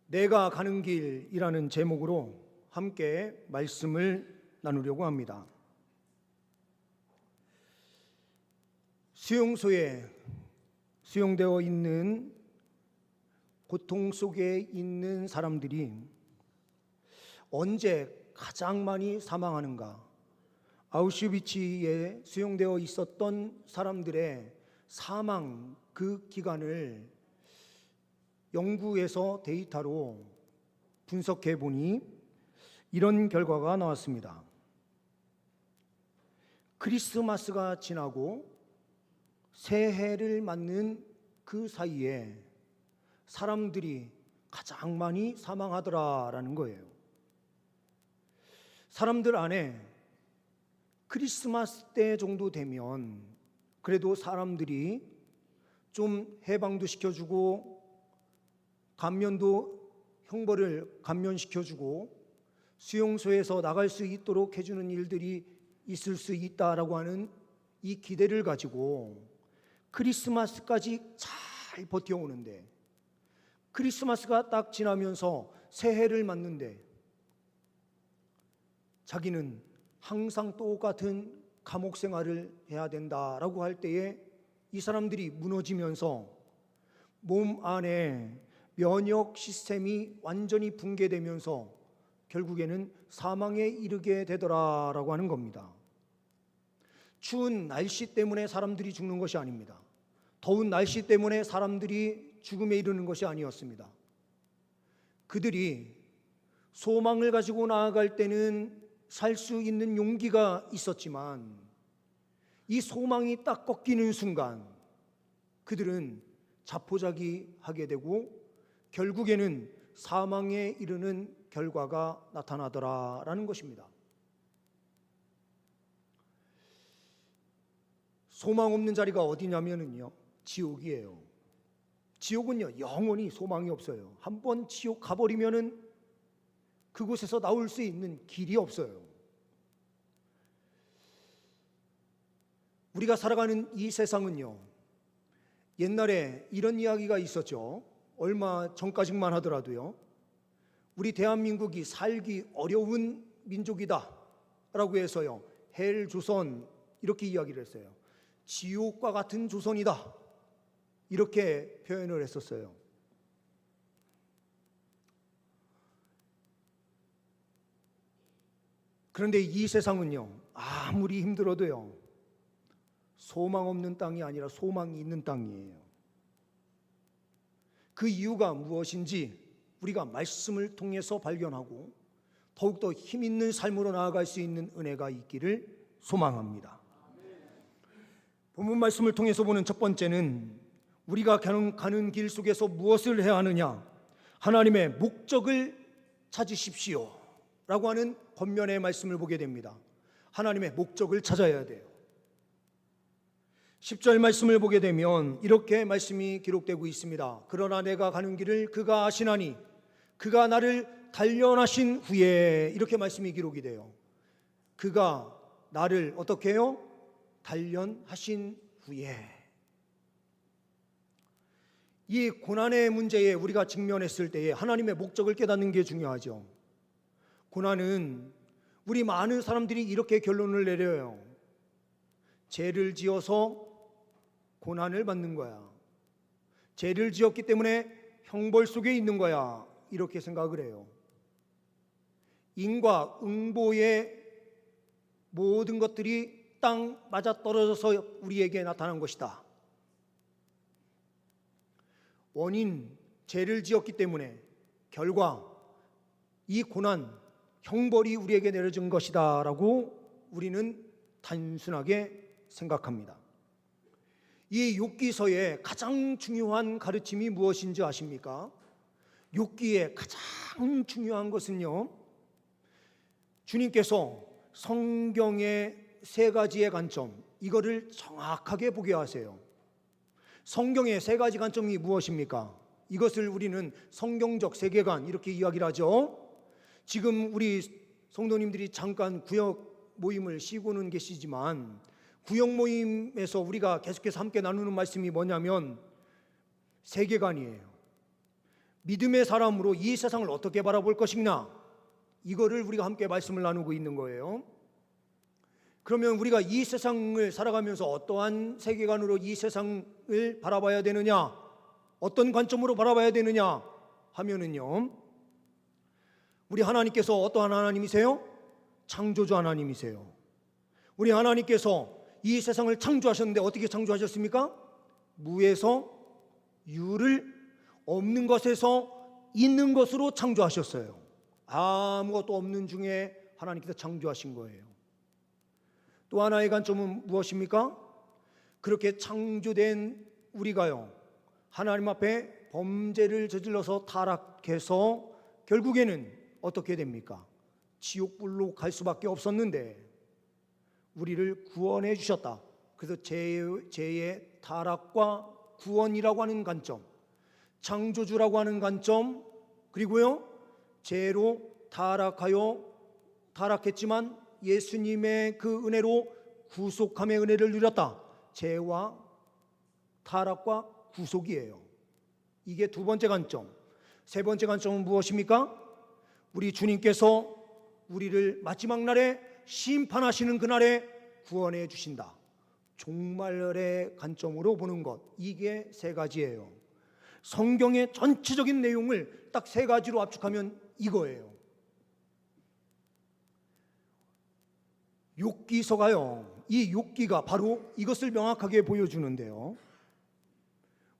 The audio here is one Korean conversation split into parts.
내가 가는 길이라는 제목으로 함께 말씀을 나누려고 합니다. 수용소에 수용되어 있는 고통 속에 있는 사람들이 언제 가장 많이 사망하는가? 아우슈비츠에 수용되어 있었던 사람들의 사망 그 기간을 연구해서 데이터로 분석해 보니 이런 결과가 나왔습니다. 크리스마스가 지나고 새해를 맞는 그 사이에 사람들이 가장 많이 사망하더라라는 거예요. 사람들 안에 크리스마스 때 정도 되면 그래도 사람들이 좀 해방도 시켜주고 형벌을 감면시켜주고 수용소에서 나갈 수 있도록 해주는 일들이 있을 수 있다라고 하는 이 기대를 가지고 크리스마스까지 잘 버텨오는데, 크리스마스가 딱 지나면서 새해를 맞는데 자기는 항상 똑같은 감옥 생활을 해야 된다라고 할 때에 이 사람들이 무너지면서 몸 안에 면역 시스템이 완전히 붕괴되면서 결국에는 사망에 이르게 되더라라고 하는 겁니다. 추운 날씨 때문에 사람들이 죽는 것이 아닙니다. 더운 날씨 때문에 사람들이 죽음에 이르는 것이 아니었습니다. 그들이 소망을 가지고 나아갈 때는 살 수 있는 용기가 있었지만 이 소망이 딱 꺾이는 순간 그들은 자포자기하게 되고 결국에는 사망에 이르는 결과가 나타나더라라는 것입니다. 소망 없는 자리가 어디냐면요, 지옥이에요. 지옥은요, 영원히 소망이 없어요. 한번 지옥 가버리면은 그곳에서 나올 수 있는 길이 없어요. 우리가 살아가는 이 세상은요, 옛날에 이런 이야기가 있었죠. 얼마 전까지만 하더라도요, 우리 대한민국이 살기 어려운 민족이다 라고 해서요, 헬 조선 이렇게 이야기를 했어요. 지옥과 같은 조선이다 이렇게 표현을 했었어요. 그런데 이 세상은요, 아무리 힘들어도요, 소망 없는 땅이 아니라 소망이 있는 땅이에요. 그 이유가 무엇인지 우리가 말씀을 통해서 발견하고 더욱더 힘 있는 삶으로 나아갈 수 있는 은혜가 있기를 소망합니다. 본문 말씀을 통해서 보는 첫 번째는 우리가 가는 길 속에서 무엇을 해야 하느냐, 하나님의 목적을 찾으십시오 라고 하는 권면의 말씀을 보게 됩니다. 하나님의 목적을 찾아야 돼요. 10절 말씀을 보게 되면 이렇게 말씀이 기록되고 있습니다. 그러나 내가 가는 길을 그가 아시나니 그가 나를 단련하신 후에, 이렇게 말씀이 기록이 돼요. 그가 나를 어떻게 해요? 단련하신 후에. 이 고난의 문제에 우리가 직면했을 때에 하나님의 목적을 깨닫는 게 중요하죠. 고난은 우리 많은 사람들이 이렇게 결론을 내려요. 죄를 지어서 고난을 받는 거야. 죄를 지었기 때문에 형벌 속에 있는 거야. 이렇게 생각을 해요. 인과 응보의 모든 것들이 땅 맞아떨어져서 우리에게 나타난 것이다. 원인, 죄를 지었기 때문에 결과 이 고난, 형벌이 우리에게 내려진 것이다 라고 우리는 단순하게 생각합니다. 이 욥기서의 가장 중요한 가르침이 무엇인지 아십니까? 욥기의 가장 중요한 것은요, 주님께서 성경의 세 가지의 관점, 이거를 정확하게 보게 하세요. 성경의 세 가지 관점이 무엇입니까? 이것을 우리는 성경적 세계관 이렇게 이야기를 하죠. 지금 우리 성도님들이 잠깐 구역 모임을 쉬고는 계시지만 구역 모임에서 우리가 계속해서 함께 나누는 말씀이 뭐냐면 세계관이에요. 믿음의 사람으로 이 세상을 어떻게 바라볼 것이냐, 이거를 우리가 함께 말씀을 나누고 있는 거예요. 그러면 우리가 이 세상을 살아가면서 어떠한 세계관으로 이 세상을 바라봐야 되느냐, 어떤 관점으로 바라봐야 되느냐 하면은요, 우리 하나님께서 어떠한 하나님이세요? 창조주 하나님이세요. 우리 하나님께서 이 세상을 창조하셨는데 어떻게 창조하셨습니까? 무에서 유를, 없는 것에서 있는 것으로 창조하셨어요. 아무것도 없는 중에 하나님께서 창조하신 거예요. 또 하나의 관점은 무엇입니까? 그렇게 창조된 우리가요, 하나님 앞에 범죄를 저질러서 타락해서 결국에는 어떻게 됩니까? 지옥불로 갈 수밖에 없었는데 우리를 구원해 주셨다. 그래서 죄의 타락과 구원이라고 하는 관점, 창조주라고 하는 관점, 그리고요, 죄로 타락했지만 예수님의 그 은혜로 구속함의 은혜를 누렸다. 죄와 타락과 구속이에요. 이게 두 번째 관점. 세 번째 관점은 무엇입니까? 우리 주님께서 우리를 마지막 날에 심판하시는 그날에 구원해 주신다. 종말의 관점으로 보는 것, 이게 세 가지예요. 성경의 전체적인 내용을 딱 세 가지로 압축하면 이거예요. 욥기서가요, 이 욥기가 바로 이것을 명확하게 보여주는데요,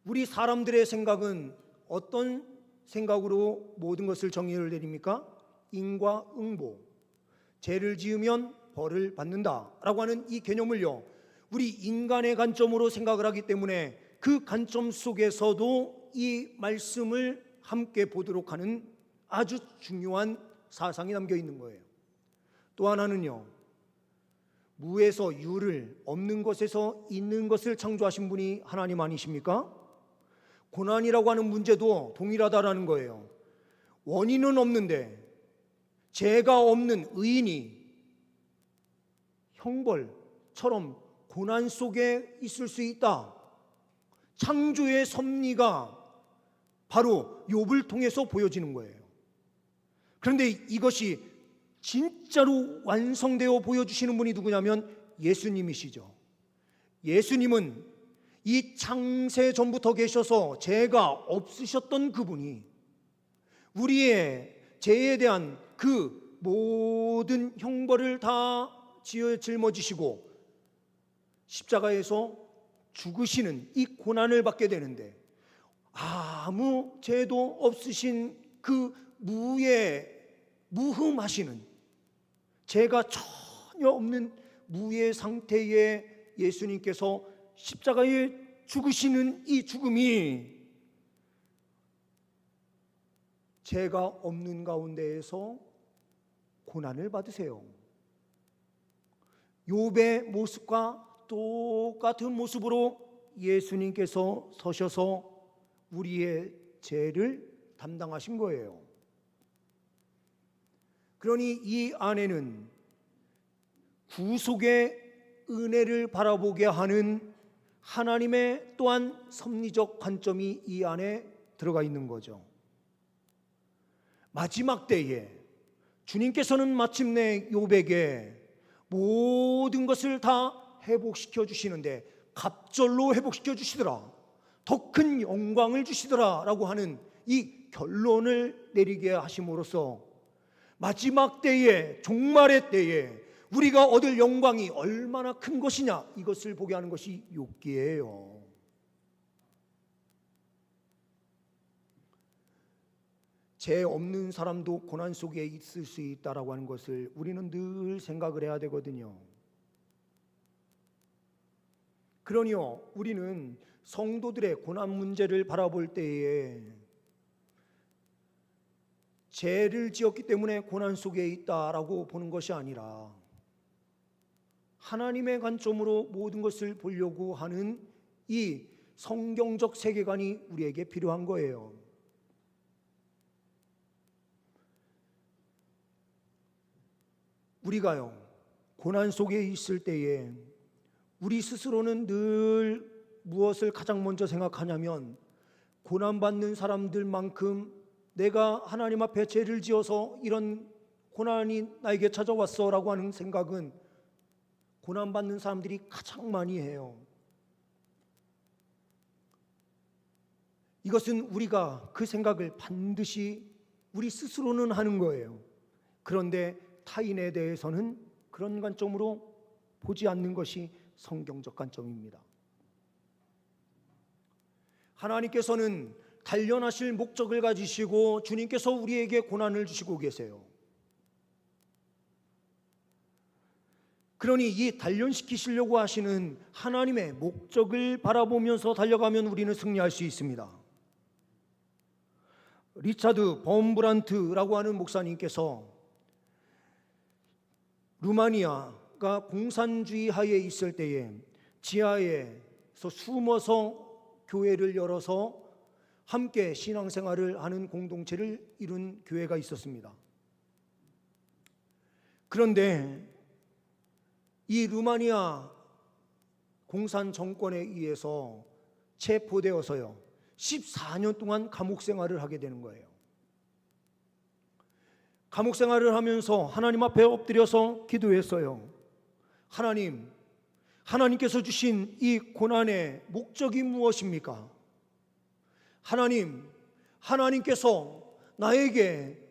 우리 사람들의 생각은 어떤 생각으로 모든 것을 정의를 내립니까? 인과응보, 죄를 지으면 벌을 받는다라고 하는 이 개념을요, 우리 인간의 관점으로 생각을 하기 때문에 그 관점 속에서도 이 말씀을 함께 보도록 하는 아주 중요한 사상이 담겨 있는 거예요. 또 하나는요, 무에서 유를, 없는 것에서 있는 것을 창조하신 분이 하나님 아니십니까? 고난이라고 하는 문제도 동일하다라는 거예요. 원인은 없는데 죄가 없는 의인이 형벌처럼 고난 속에 있을 수 있다. 창조의 섭리가 바로 욥을 통해서 보여지는 거예요. 그런데 이것이 진짜로 완성되어 보여주시는 분이 누구냐면 예수님이시죠. 예수님은 이 창세 전부터 계셔서 죄가 없으셨던 그분이 우리의 죄에 대한 그 모든 형벌을 다 짊어지시고 십자가에서 죽으시는 이 고난을 받게 되는데, 아무 죄도 없으신 그 무흠하시는, 죄가 전혀 없는 무의 상태의 예수님께서 십자가에 죽으시는 이 죽음이 죄가 없는 가운데에서 고난을 받으세요. 욥의 모습과 똑같은 모습으로 예수님께서 서셔서 우리의 죄를 담당하신 거예요. 그러니 이 안에는 구속의 은혜를 바라보게 하는 하나님의 또한 섭리적 관점이 이 안에 들어가 있는 거죠. 마지막 때에 주님께서는 마침내 욥에게 모든 것을 다 회복시켜 주시는데 갑절로 회복시켜 주시더라, 더 큰 영광을 주시더라 라고 하는 이 결론을 내리게 하심으로써 마지막 때에, 종말의 때에 우리가 얻을 영광이 얼마나 큰 것이냐, 이것을 보게 하는 것이 욥기예요. 죄 없는 사람도 고난 속에 있을 수 있다라고 하는 것을 우리는 늘 생각을 해야 되거든요. 그러니요, 우리는 성도들의 고난 문제를 바라볼 때에 죄를 지었기 때문에 고난 속에 있다라고 보는 것이 아니라 하나님의 관점으로 모든 것을 보려고 하는 이 성경적 세계관이 우리에게 필요한 거예요. 우리가요, 고난 속에 있을 때에 우리 스스로는 늘 무엇을 가장 먼저 생각하냐면 고난받는 사람들만큼 내가 하나님 앞에 죄를 지어서 이런 고난이 나에게 찾아왔어 라고 하는 생각은 고난받는 사람들이 가장 많이 해요. 이것은 우리가 그 생각을 반드시 우리 스스로는 하는 거예요. 그런데 타인에 대해서는 그런 관점으로 보지 않는 것이 성경적 관점입니다. 하나님께서는 단련하실 목적을 가지시고 주님께서 우리에게 고난을 주시고 계세요. 그러니 이 단련시키시려고 하시는 하나님의 목적을 바라보면서 달려가면 우리는 승리할 수 있습니다. 리차드 범브란트라고 하는 목사님께서 루마니아가 공산주의 하에 있을 때에 지하에서 숨어서 교회를 열어서 함께 신앙생활을 하는 공동체를 이룬 교회가 있었습니다. 그런데 이 루마니아 공산 정권에 의해서 체포되어서요 14년 동안 감옥 생활을 하게 되는 거예요. 감옥 생활을 하면서 하나님 앞에 엎드려서 기도했어요. 하나님께서 주신 이 고난의 목적이 무엇입니까? 하나님께서 나에게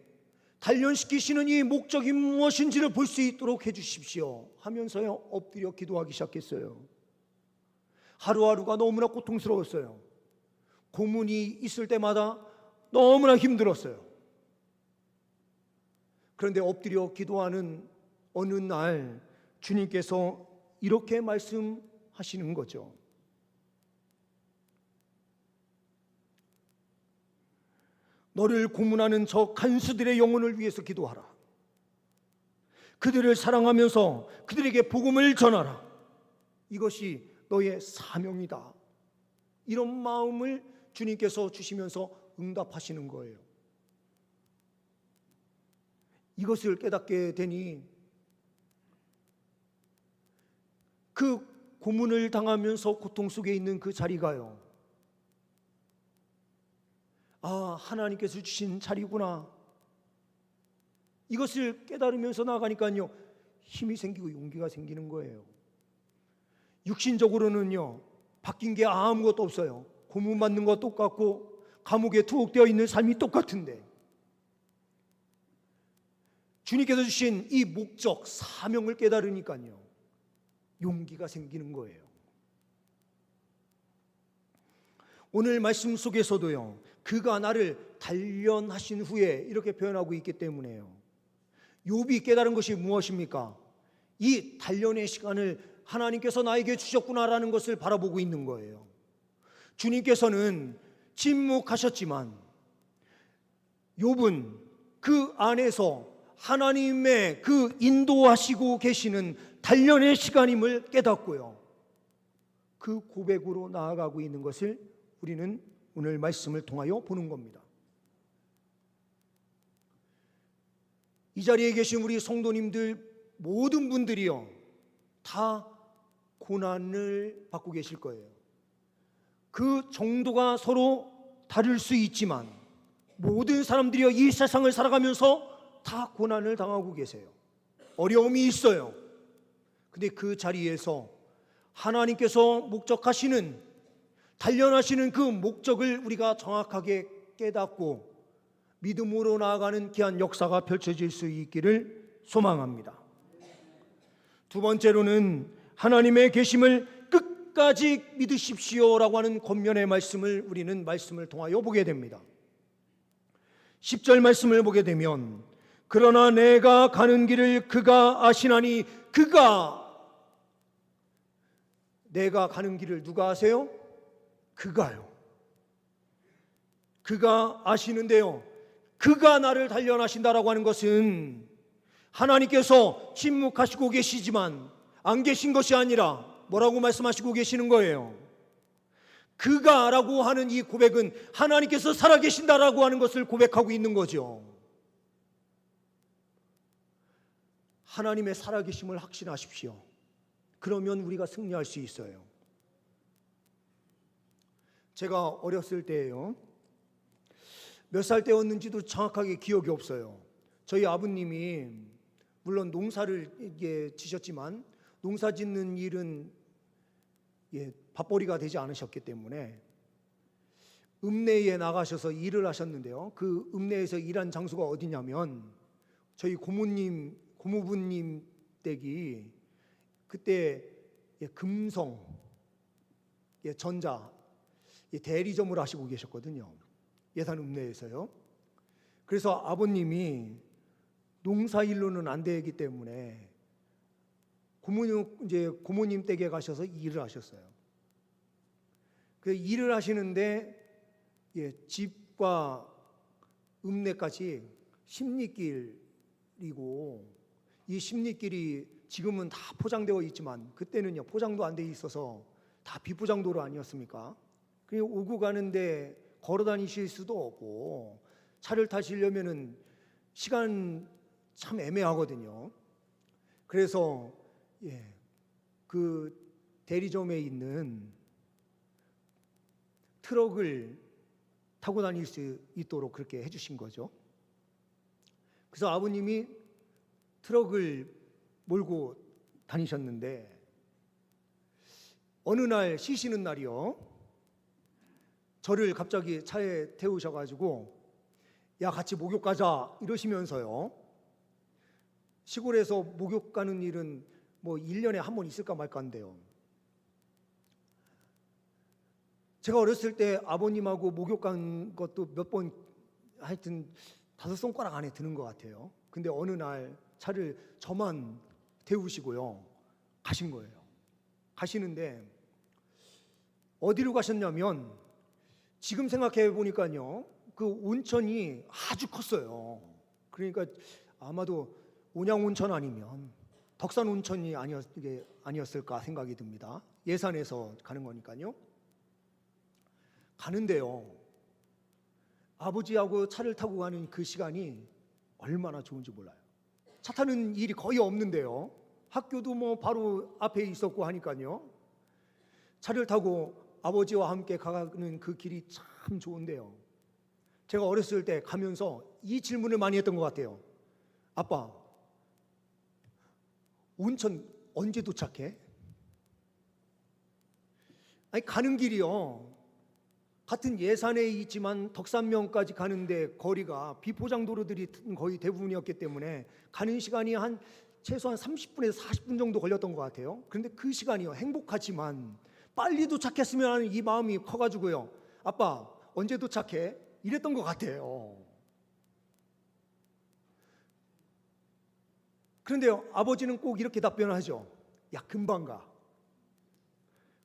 단련시키시는 이 목적이 무엇인지를 볼 수 있도록 해주십시오 하면서요 엎드려 기도하기 시작했어요. 하루하루가 너무나 고통스러웠어요. 고문이 있을 때마다 너무나 힘들었어요. 그런데 엎드려 기도하는 어느 날 주님께서 이렇게 말씀하시는 거죠. 너를 고문하는 저 간수들의 영혼을 위해서 기도하라. 그들을 사랑하면서 그들에게 복음을 전하라. 이것이 너의 사명이다. 이런 마음을 주님께서 주시면서 응답하시는 거예요. 이것을 깨닫게 되니 그 고문을 당하면서 고통 속에 있는 그 자리가요, 하나님께서 주신 자리구나. 이것을 깨달으면서 나가니까요 힘이 생기고 용기가 생기는 거예요. 육신적으로는요 바뀐 게 아무것도 없어요. 고문받는 거 똑같고 감옥에 투옥되어 있는 삶이 똑같은데 주님께서 주신 이 목적, 사명을 깨달으니까요 용기가 생기는 거예요. 오늘 말씀 속에서도요 그가 나를 단련하신 후에 이렇게 표현하고 있기 때문에요. 욥이 깨달은 것이 무엇입니까? 이 단련의 시간을 하나님께서 나에게 주셨구나라는 것을 바라보고 있는 거예요. 주님께서는 침묵하셨지만 욥은 그 안에서 하나님의 그 인도하시고 계시는 단련의 시간임을 깨닫고요 그 고백으로 나아가고 있는 것을 우리는 오늘 말씀을 통하여 보는 겁니다. 이 자리에 계신 우리 성도님들 모든 분들이요 다 고난을 받고 계실 거예요. 그 정도가 서로 다를 수 있지만 모든 사람들이요 이 세상을 살아가면서 다 고난을 당하고 계세요. 어려움이 있어요. 근데 그 자리에서 하나님께서 목적하시는 단련하시는 그 목적을 우리가 정확하게 깨닫고 믿음으로 나아가는 귀한 역사가 펼쳐질 수 있기를 소망합니다. 두 번째로는 하나님의 계심을 끝까지 믿으십시오라고 하는 권면의 말씀을 우리는 말씀을 통하여 보게 됩니다. 10절 말씀을 보게 되면 그러나 내가 가는 길을 그가 아시나니, 내가 가는 길을 누가 아세요? 그가요. 그가 아시는데요 그가 나를 단련하신다라고 하는 것은 하나님께서 침묵하시고 계시지만 안 계신 것이 아니라 뭐라고 말씀하시고 계시는 거예요? 그가라고 하는 이 고백은 하나님께서 살아계신다라고 하는 것을 고백하고 있는 거죠. 하나님의 살아계심을 확신하십시오. 그러면 우리가 승리할 수 있어요. 제가 어렸을 때예요. 몇 살 때였는지도 정확하게 기억이 없어요. 저희 아버님이 물론 농사를 지셨지만 농사 짓는 일은 밥벌이가 되지 않으셨기 때문에 읍내에 나가셔서 일을 하셨는데요. 그 읍내에서 일한 장소가 어디냐면 저희 고모부님 댁이 그때 금성 전자 대리점을 하시고 계셨거든요. 예산 읍내에서요. 그래서 아버님이 농사일로는 안 되기 때문에 고모님 댁에 가셔서 일을 하셨어요. 그 일을 하시는데 집과 읍내까지 십리길이고 이 십리길이 지금은 다 포장되어 있지만 그때는요 포장도 안 돼 있어서 다 비포장도로 아니었습니까? 그리고 오고 가는데 걸어 다니실 수도 없고 차를 타시려면은 시간 참 애매하거든요. 그래서 그 대리점에 있는 트럭을 타고 다닐 수 있도록 그렇게 해주신 거죠. 그래서 아버님이 트럭을 몰고 다니셨는데 어느 날 쉬시는 날이요. 저를 갑자기 차에 태우셔가지고 야 같이 목욕 가자 이러시면서요. 시골에서 목욕 가는 일은 뭐 1년에 한 번 있을까 말까 한데요. 제가 어렸을 때 아버님하고 목욕 간 것도 몇 번 하여튼 5손가락 안에 드는 것 같아요. 근데 어느 날 차를 저만 태우시고요 가신 거예요. 가시는데 어디로 가셨냐면 지금 생각해 보니까요 그 온천이 아주 컸어요. 그러니까 아마도 온양온천 아니면 덕산온천이 아니었을까 생각이 듭니다. 예산에서 가는 거니까요. 가는데요 아버지하고 차를 타고 가는 그 시간이 얼마나 좋은지 몰라요. 차 타는 일이 거의 없는데요. 학교도 뭐 바로 앞에 있었고 하니까요. 차를 타고 아버지와 함께 가는 그 길이 참 좋은데요. 제가 어렸을 때 가면서 이 질문을 많이 했던 것 같아요. 아빠, 온천 언제 도착해? 아니 가는 길이요. 같은 예산에 있지만 덕산면까지 가는데 거리가 비포장도로들이 거의 대부분이었기 때문에 가는 시간이 한 최소한 30분에서 40분 정도 걸렸던 것 같아요. 그런데 그 시간이요 행복하지만 빨리 도착했으면 하는 이 마음이 커가지고요. 아빠 언제 도착해? 이랬던 것 같아요. 그런데요 아버지는 꼭 이렇게 답변을 하죠. 야 금방 가.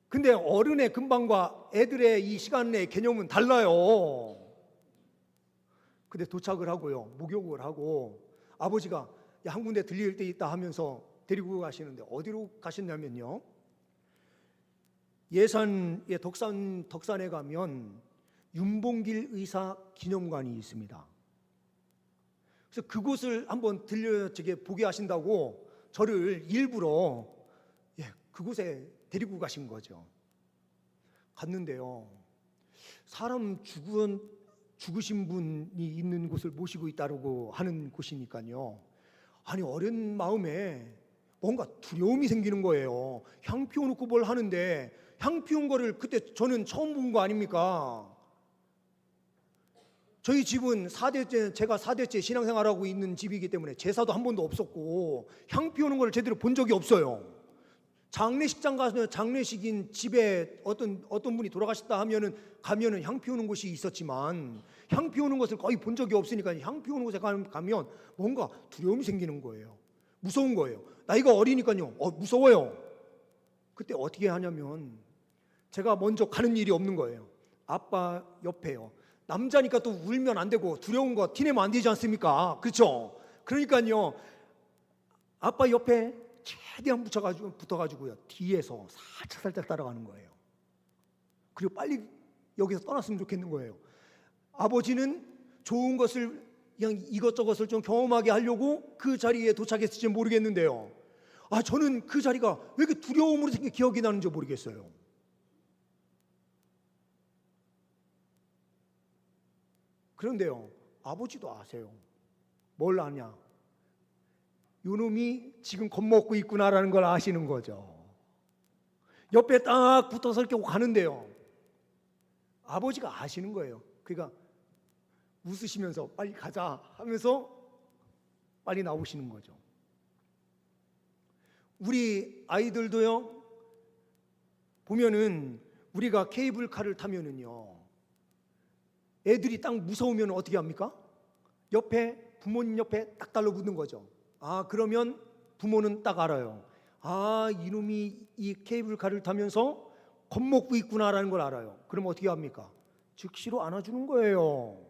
근데 어른의 금방과 애들의 이 시간 내 개념은 달라요. 근데 도착을 하고요 목욕을 하고 아버지가 야, 한 군데 들릴 데 있다 하면서 데리고 가시는데 어디로 가셨냐면요 예산의 덕산에 가면 윤봉길 의사 기념관이 있습니다. 그래서 그곳을 한번 보게 하신다고 저를 일부러 그곳에 데리고 가신 거죠. 갔는데요 사람 죽으신 분이 있는 곳을 모시고 있다고 하는 곳이니까요 아니 어린 마음에 뭔가 두려움이 생기는 거예요. 향 피워놓고 뭘 하는데 향 피운 거를 그때 저는 처음 본 거 아닙니까? 저희 집은 제가 4대째 신앙생활하고 있는 집이기 때문에 제사도 한 번도 없었고 향 피우는 걸 제대로 본 적이 없어요. 장례식장 가면 장례식인 집에 어떤 분이 돌아가셨다 가면은 향 피우는 곳이 있었지만 향 피우는 것을 거의 본 적이 없으니까 향 피우는 곳에 가면 뭔가 두려움이 생기는 거예요. 무서운 거예요. 나이가 어리니까요. 무서워요. 그때 어떻게 하냐면 제가 먼저 가는 일이 없는 거예요. 아빠 옆에요. 남자니까 또 울면 안 되고 두려운 거 티내면 안 되지 않습니까? 그렇죠? 그러니까요. 아빠 옆에 최대한 붙어가지고요. 뒤에서 살짝 따라가는 거예요. 그리고 빨리 여기서 떠났으면 좋겠는 거예요. 아버지는 좋은 것을 그냥 이것저것을 좀 경험하게 하려고 그 자리에 도착했을지 모르겠는데요. 저는 그 자리가 왜 이렇게 두려움으로 생겨 기억이 나는지 모르겠어요. 그런데요, 아버지도 아세요. 뭘 아냐? 요놈이 지금 겁먹고 있구나라는 걸 아시는 거죠. 옆에 딱 붙어서 이렇게 가는데요, 아버지가 아시는 거예요. 그러니까 웃으시면서 빨리 가자 하면서 빨리 나오시는 거죠. 우리 아이들도요, 보면은 우리가 케이블카를 타면은요, 애들이 딱 무서우면 어떻게 합니까? 옆에, 부모님 옆에 딱 달라붙는 거죠. 그러면 부모는 딱 알아요. 이놈이 이 케이블카를 타면서 겁먹고 있구나라는 걸 알아요. 그럼 어떻게 합니까? 즉시로 안아주는 거예요.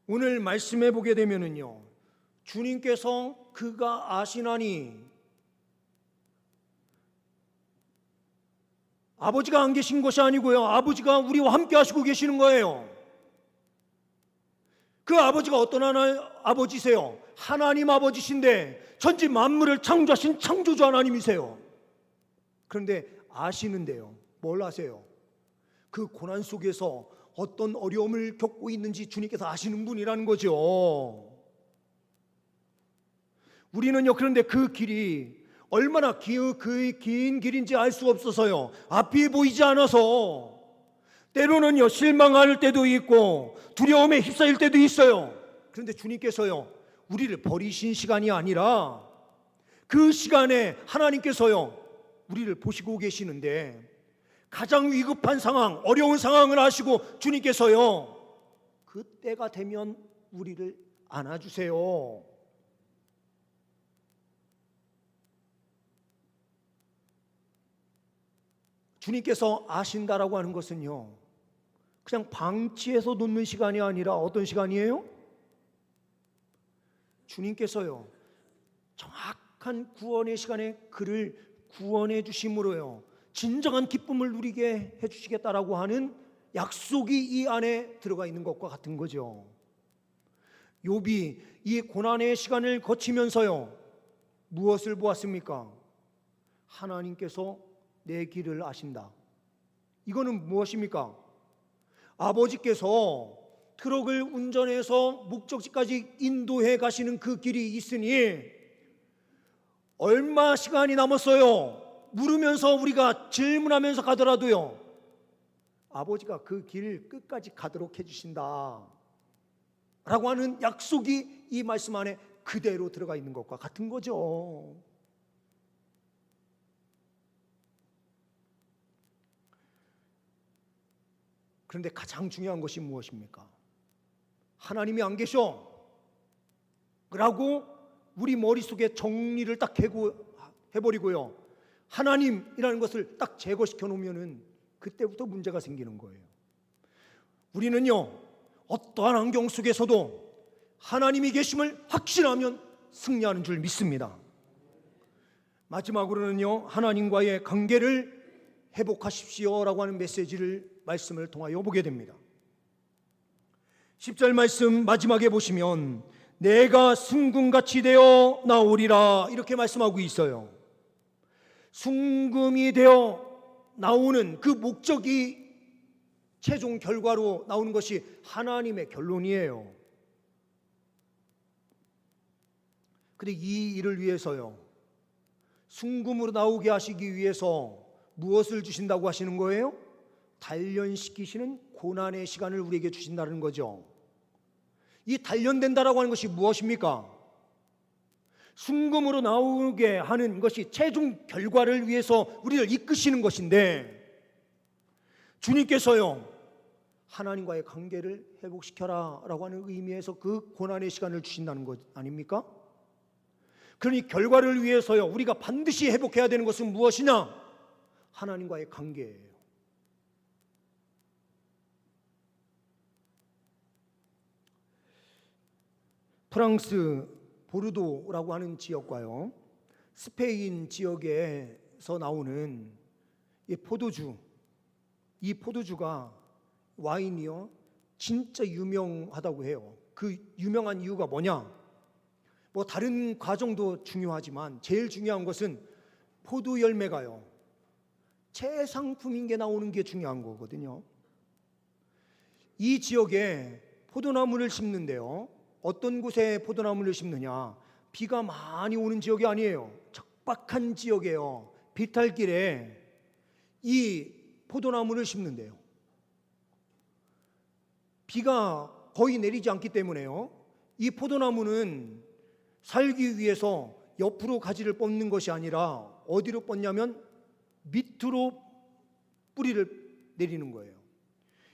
오늘 말씀해 보게 되면은요, 주님께서 그가 아시나니, 아버지가 안 계신 것이 아니고요, 아버지가 우리와 함께 하시고 계시는 거예요. 그 아버지가 어떤 아버지세요? 하나님 아버지신데 천지 만물을 창조하신 창조주 하나님이세요. 그런데 아시는데요, 뭘 아세요? 그 고난 속에서 어떤 어려움을 겪고 있는지 주님께서 아시는 분이라는 거죠. 우리는요, 그런데 그 길이 얼마나 긴 길인지 알 수 없어서요, 앞이 보이지 않아서 때로는요, 실망할 때도 있고 두려움에 휩싸일 때도 있어요. 그런데 주님께서요, 우리를 버리신 시간이 아니라 그 시간에 하나님께서요, 우리를 보시고 계시는데, 가장 위급한 상황, 어려운 상황을 아시고 주님께서요, 그때가 되면 우리를 안아주세요. 주님께서 아신다라고 하는 것은요, 그냥 방치해서 놓는 시간이 아니라 어떤 시간이에요? 주님께서요, 정확한 구원의 시간에 그를 구원해 주심으로요, 진정한 기쁨을 누리게 해주시겠다라고 하는 약속이 이 안에 들어가 있는 것과 같은 거죠. 욥이 이 고난의 시간을 거치면서요, 무엇을 보았습니까? 하나님께서 내 길을 아신다. 이거는 무엇입니까? 아버지께서 트럭을 운전해서 목적지까지 인도해 가시는 그 길이 있으니 얼마 시간이 남았어요? 물으면서 우리가 질문하면서 가더라도요, 아버지가 그 길 끝까지 가도록 해주신다 라고 하는 약속이 이 말씀 안에 그대로 들어가 있는 것과 같은 거죠. 그런데 가장 중요한 것이 무엇입니까? 하나님이 안 계셔 라고 우리 머릿속에 정리를 딱 해버리고요, 하나님이라는 것을 딱 제거시켜 놓으면은 그때부터 문제가 생기는 거예요. 우리는요, 어떠한 환경 속에서도 하나님이 계심을 확신하면 승리하는 줄 믿습니다. 마지막으로는요, 하나님과의 관계를 회복하십시오라고 하는 말씀을 통하여 보게 됩니다. 10절 말씀 마지막에 보시면 내가 순금같이 되어 나오리라 이렇게 말씀하고 있어요. 순금이 되어 나오는 그 목적이 최종 결과로 나오는 것이 하나님의 결론이에요. 그런데 이 일을 위해서요, 순금으로 나오게 하시기 위해서 무엇을 주신다고 하시는 거예요? 단련시키시는 고난의 시간을 우리에게 주신다는 거죠. 이 단련된다라고 하는 것이 무엇입니까? 순금으로 나오게 하는 것이 최종 결과를 위해서 우리를 이끄시는 것인데, 주님께서요, 하나님과의 관계를 회복시켜라 라고 하는 의미에서 그 고난의 시간을 주신다는 것 아닙니까? 그러니 결과를 위해서요, 우리가 반드시 회복해야 되는 것은 무엇이냐? 하나님과의 관계예요. 프랑스 보르도라고 하는 지역과요, 스페인 지역에서 나오는 이 포도주가 와인이요 진짜 유명하다고 해요. 그 유명한 이유가 뭐냐? 뭐 다른 과정도 중요하지만 제일 중요한 것은 포도 열매가요, 최상품인 게 나오는 게 중요한 거거든요. 이 지역에 포도나무를 심는데요, 어떤 곳에 포도나무를 심느냐, 비가 많이 오는 지역이 아니에요. 척박한 지역이에요. 비탈길에 이 포도나무를 심는데요, 비가 거의 내리지 않기 때문에요, 이 포도나무는 살기 위해서 옆으로 가지를 뻗는 것이 아니라 어디로 뻗냐면 밑으로 뿌리를 내리는 거예요.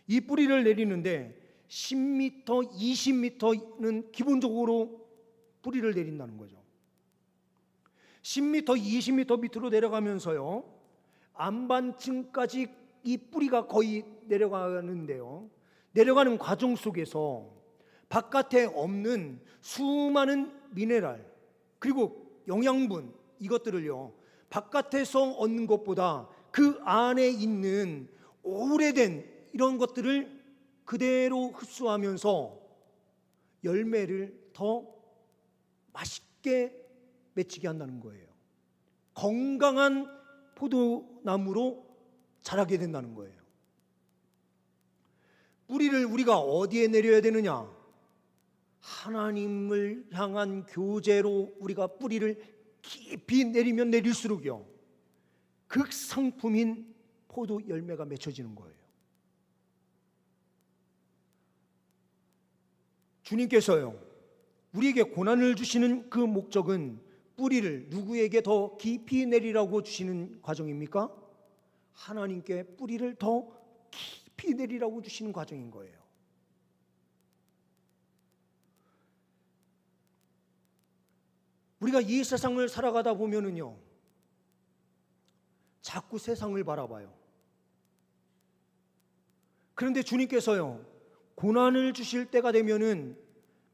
이 뿌리를 내리는데 10m, 20m는 기본적으로 뿌리를 내린다는 거죠. 10m, 20m 밑으로 내려가면서요, 안반층까지 이 뿌리가 거의 내려가는데요, 내려가는 과정 속에서 바깥에 없는 수많은 미네랄 그리고 영양분, 이것들을요 바깥에서 얻는 것보다 그 안에 있는 오래된 이런 것들을 그대로 흡수하면서 열매를 더 맛있게 맺히게 한다는 거예요. 건강한 포도나무로 자라게 된다는 거예요. 뿌리를 우리가 어디에 내려야 되느냐? 하나님을 향한 교제로 우리가 뿌리를 깊이 내리면 내릴수록요, 극상품인 포도 열매가 맺혀지는 거예요. 주님께서요, 우리에게 고난을 주시는 그 목적은 뿌리를 누구에게 더 깊이 내리라고 주시는 과정입니까? 하나님께 뿌리를 더 깊이 내리라고 주시는 과정인 거예요. 우리가 이 세상을 살아가다 보면은요, 자꾸 세상을 바라봐요. 그런데 주님께서요, 고난을 주실 때가 되면은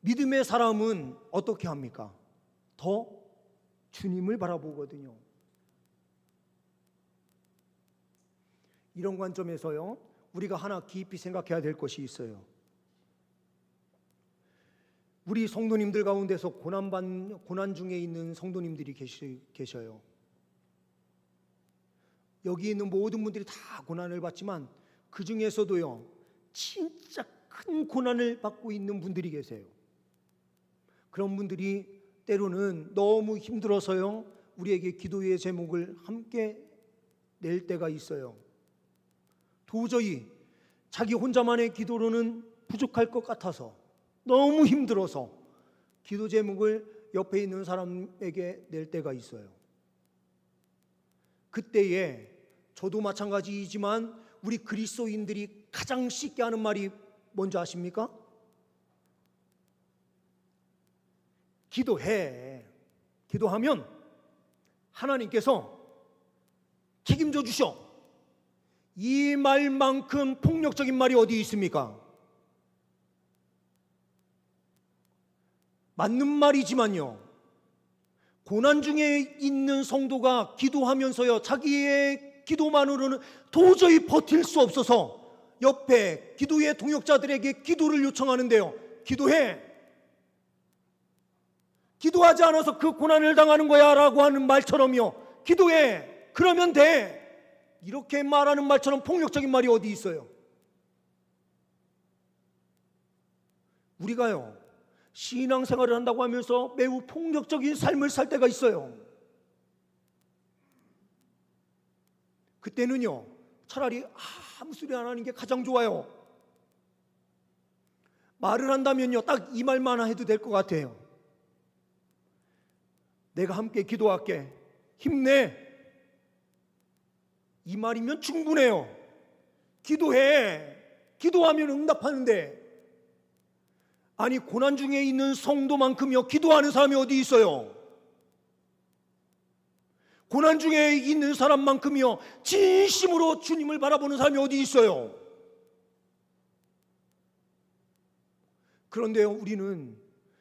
믿음의 사람은 어떻게 합니까? 더 주님을 바라보거든요. 이런 관점에서요, 우리가 하나 깊이 생각해야 될 것이 있어요. 우리 성도님들 가운데서 고난 중에 있는 성도님들이 계셔요. 여기 있는 모든 분들이 다 고난을 받지만 그 중에서도요, 진짜 큰 고난을 받고 있는 분들이 계세요. 그런 분들이 때로는 너무 힘들어서요, 우리에게 기도의 제목을 함께 낼 때가 있어요. 도저히 자기 혼자만의 기도로는 부족할 것 같아서, 너무 힘들어서 기도 제목을 옆에 있는 사람에게 낼 때가 있어요. 그때에 저도 마찬가지이지만 우리 그리스도인들이 가장 쉽게 하는 말이 뭔지 아십니까? 기도해. 기도하면 하나님께서 책임져 주셔. 이 말만큼 폭력적인 말이 어디 있습니까? 맞는 말이지만요, 고난 중에 있는 성도가 기도하면서요, 자기의 기도만으로는 도저히 버틸 수 없어서 옆에 기도의 동역자들에게 기도를 요청하는데요, 기도해. 기도하지 않아서 그 고난을 당하는 거야 라고 하는 말처럼요, 기도해. 그러면 돼. 이렇게 말하는 말처럼 폭력적인 말이 어디 있어요? 우리가요, 신앙생활을 한다고 하면서 매우 폭력적인 삶을 살 때가 있어요. 그때는요, 차라리 아무 소리 안 하는 게 가장 좋아요. 말을 한다면요, 딱 이 말만 해도 될 것 같아요. 내가 함께 기도할게. 힘내. 이 말이면 충분해요. 기도해. 기도하면 응답하는데, 아니 고난 중에 있는 성도만큼요 기도하는 사람이 어디 있어요? 고난 중에 있는 사람만큼요 진심으로 주님을 바라보는 사람이 어디 있어요? 그런데요, 우리는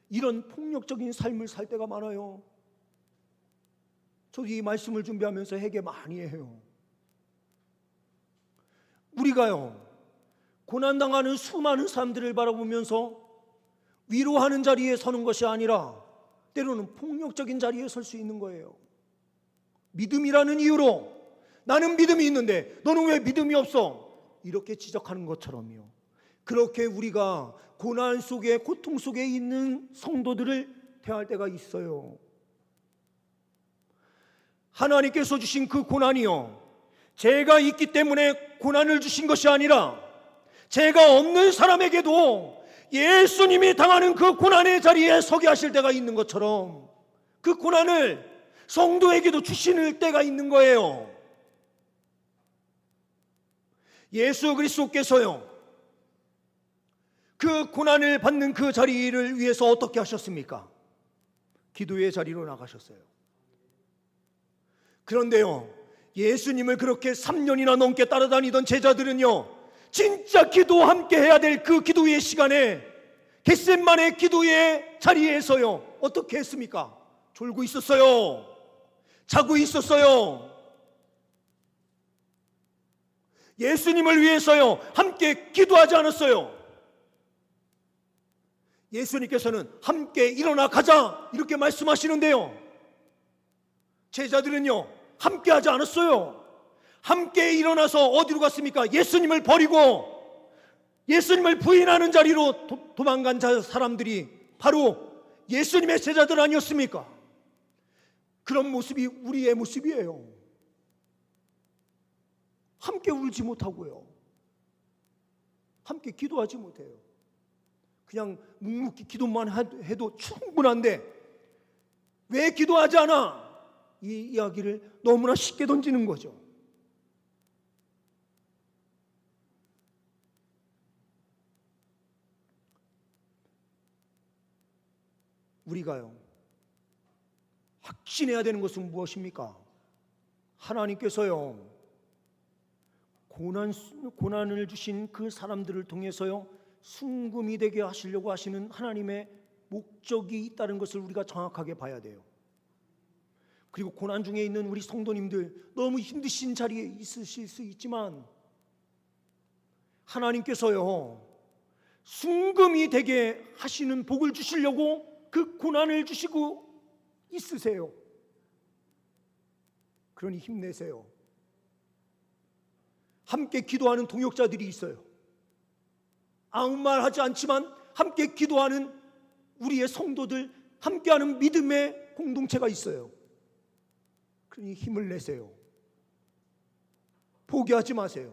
이런 폭력적인 삶을 살 때가 많아요. 저도 이 말씀을 준비하면서 회개 많이 해요. 우리가요, 고난당하는 수많은 사람들을 바라보면서 위로하는 자리에 서는 것이 아니라 때로는 폭력적인 자리에 설 수 있는 거예요. 믿음이라는 이유로 나는 믿음이 있는데 너는 왜 믿음이 없어? 이렇게 지적하는 것처럼요. 그렇게 우리가 고난 속에, 고통 속에 있는 성도들을 대할 때가 있어요. 하나님께서 주신 그 고난이요, 죄가 있기 때문에 고난을 주신 것이 아니라 죄가 없는 사람에게도 예수님이 당하는 그 고난의 자리에 서게 하실 때가 있는 것처럼 그 고난을 성도에게도 주시는 때가 있는 거예요. 예수 그리스도께서요, 그 고난을 받는 그 자리를 위해서 어떻게 하셨습니까? 기도의 자리로 나가셨어요. 그런데요, 예수님을 그렇게 3년이나 넘게 따라다니던 제자들은요, 진짜 기도 함께 해야 될 그 기도의 시간에 겟셋마네 기도의 자리에서요 어떻게 했습니까? 졸고 있었어요. 자고 있었어요. 예수님을 위해서요 함께 기도하지 않았어요. 예수님께서는 함께 일어나 가자 이렇게 말씀하시는데요, 제자들은요 함께 하지 않았어요. 함께 일어나서 어디로 갔습니까? 예수님을 버리고 예수님을 부인하는 자리로 도망간 사람들이 바로 예수님의 제자들 아니었습니까? 그런 모습이 우리의 모습이에요. 함께 울지 못하고요, 함께 기도하지 못해요. 그냥 묵묵히 기도만 해도 충분한데 왜 기도하지 않아? 이 이야기를 너무나 쉽게 던지는 거죠. 우리가요 확신해야 되는 것은 무엇입니까? 하나님께서요 고난을 주신 그 사람들을 통해서요 순금이 되게 하시려고 하시는 하나님의 목적이 있다는 것을 우리가 정확하게 봐야 돼요. 그리고 고난 중에 있는 우리 성도님들, 너무 힘드신 자리에 있으실 수 있지만 하나님께서요 순금이 되게 하시는 복을 주시려고 그 고난을 주시고 있으세요. 그러니 힘내세요. 함께 기도하는 동역자들이 있어요. 아무 말 하지 않지만 함께 기도하는 우리의 성도들, 함께하는 믿음의 공동체가 있어요. 그러니 힘을 내세요. 포기하지 마세요.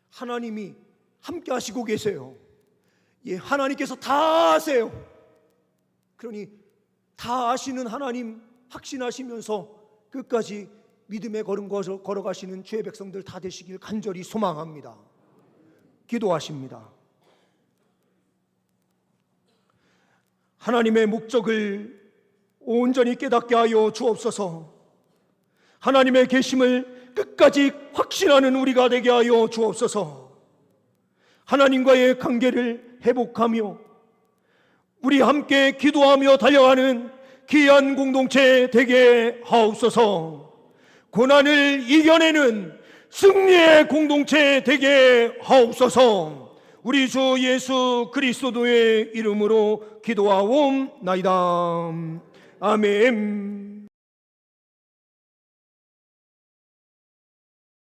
하나님이 함께 하시고 계세요. 예, 하나님께서 다 아세요. 그러니 다 아시는 하나님 확신하시면서 끝까지 믿음의 걸음 걸어가시는 주의 백성들 다 되시길 간절히 소망합니다. 기도하십니다. 하나님의 목적을 온전히 깨닫게 하여 주옵소서. 하나님의 계심을 끝까지 확신하는 우리가 되게 하여 주옵소서. 하나님과의 관계를 회복하며 우리 함께 기도하며 달려가는 귀한 공동체 되게 하옵소서. 고난을 이겨내는 승리의 공동체 되게 하옵소서. 우리 주 예수 그리스도의 이름으로 기도하옵나이다. 아멘.